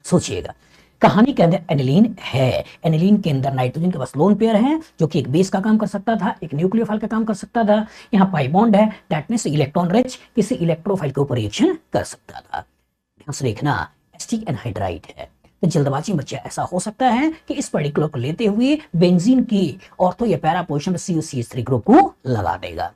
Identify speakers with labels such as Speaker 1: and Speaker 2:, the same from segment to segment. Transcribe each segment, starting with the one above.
Speaker 1: सोचिएगा, कहानी के अंदर एनिलीन है। एनिलीन के अंदर नाइट्रोजन के पास लोन पेयर है जो कि एक बेस का काम कर सकता था, एक न्यूक्लियोफाइल का काम कर सकता था। यहाँ पाई बॉन्ड है, दैट मींस इलेक्ट्रॉन रिच किसी इलेक्ट्रोफाइल के ऊपर रिएक्शन कर सकता था। ध्यान से देखना, एसिटिक एनहाइड्राइड है। तो जल्दबाजी में बच्चा ऐसा हो सकता है कि इस पर्टिकुलर को लेते हुए बेंजीन की ऑर्थो या पैरा पोजीशन में COCH3 ग्रुप को लगा देगा।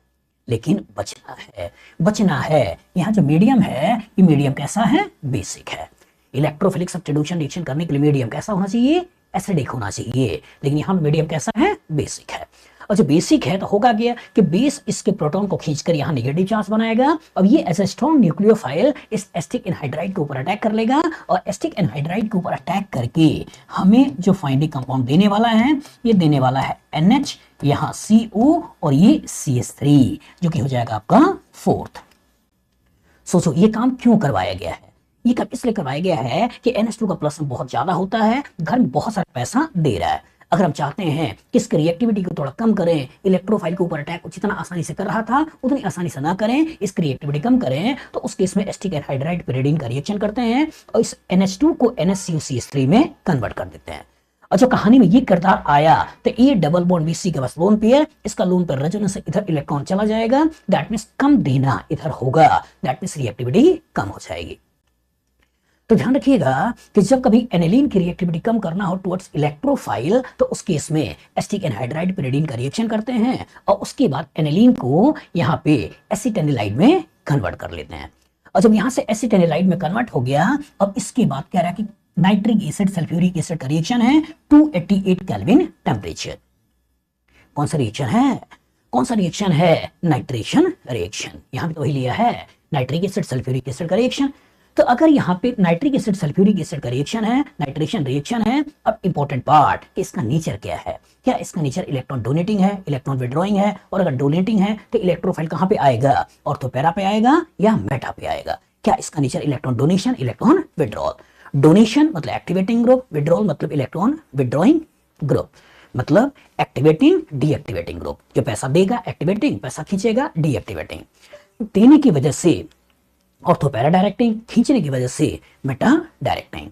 Speaker 1: लेकिन बचना है। यहाँ जो मीडियम है, ये मीडियम कैसा है? बेसिक है। इलेक्ट्रोफिलिक सब्स्टिट्यूशन रिएक्शन करने के लिए मीडियम कैसा होना चाहिए? एसिडिक होना चाहिए। लेकिन यहाँ मीडियम कैसा है? बेसिक है। और जो बेसिक है तो होगा क्या कि बेस इसके प्रोटॉन को खींचकर यहाँ नेगेटिव चार्ज बनाएगा। अब ये एज ए स्ट्रॉन्ग न्यूक्लियोफाइल इस एसिटिक एनहाइड्राइड के ऊपर अटैक कर लेगा और एसिटिक एनहाइड्राइड के ऊपर अटैक करके हमें जो फाइनलिक कंपाउंड देने वाला है, ये देने वाला है NH, यहाँ CO और ये CH3 जो कि हो जाएगा आपका फोर्थ। सोचो ये काम क्यों करवाया गया है? ये काम इसलिए करवाया गया है कि NH2 का प्लस बहुत ज्यादा होता है, घर में बहुत सारा पैसा दे रहा है। अगर हम चाहते हैं कि इसकी रिएक्टिविटी को थोड़ा कम करें, इलेक्ट्रोफाइल के ऊपर अटैक जितना आसानी से कर रहा था उतनी आसानी से ना करें, इसकी रिएक्टिविटी कम करें, तो उस केस में एसिटिक एनहाइड्राइड pyridine का रिएक्शन करते हैं और इस NH2 को NHCOCH3 में कन्वर्ट कर देते हैं। और जो कहानी में ये किरदार आया तो ये डबल बॉन्ड BC के पास लोन पेयर, इसका लोन पेयर रेजोनेंस से इधर इलेक्ट्रॉन चला जाएगा, दैट मींस कम देना इधर होगा, दैट मींस रिएक्टिविटी कम हो जाएगी। तो ध्यान रखिएगा कि जब कभी एनिलीन की रिएक्टिविटी कम करना हो टुवर्ड्स इलेक्ट्रोफाइल तो उस केस में एसिटिक एनहाइड्राइड pyridine का रिएक्शन करते हैं और उसके बाद एनिलीन को यहाँ पे एसिटेनिलाइड में कन्वर्ट कर लेते हैं। और जब यहाँ से एसिटेनिलाइड में कन्वर्ट हो गया, अब इसके बाद कह रहा है कि नाइट्रिक एसिड सल्फ्यूरिक एसिड का रिएक्शन है 288 केल्विन टेम्परेचर। कौन सा रिएक्शन है? कौन सा रिएक्शन है? Nitration reaction. यहां पे तो वही लिया है, नाइट्रिक एसिड सल्फ्यूरिक एसिड का रिएक्शन। तो अगर यहाँ पे नाइट्रिक एसिड सल्फ्यूरिक एसिड का रिएक्शन है, नाइट्रेशन रिएक्शन है, अब इंपॉर्टेंट पार्ट कि इसका नेचर क्या है? क्या इसका नेचर इलेक्ट्रॉन डोनेटिंग है, इलेक्ट्रॉन विड्रॉइंग है? और अगर डोनेटिंग है तो इलेक्ट्रोफाइल कहां पे आएगा? ऑर्थोपैरा पे आएगा या मेटा पे आएगा? क्या इसका nature electron donation, electron withdrawal? Donation मतलब एक्टिवेटिंग ग्रुप, विड्रॉल मतलब इलेक्ट्रॉन विड्रॉइंग ग्रुप, मतलब एक्टिवेटिंग डीएक्टिवेटिंग ग्रुप। जो पैसा देगा एक्टिवेटिंग, पैसा खींचेगा डीएक्टिवेटिंग। देने की वजह से ऑर्थोपैरा डायरेक्टिंग, खींचने की वजह से मेटा डायरेक्टिंग।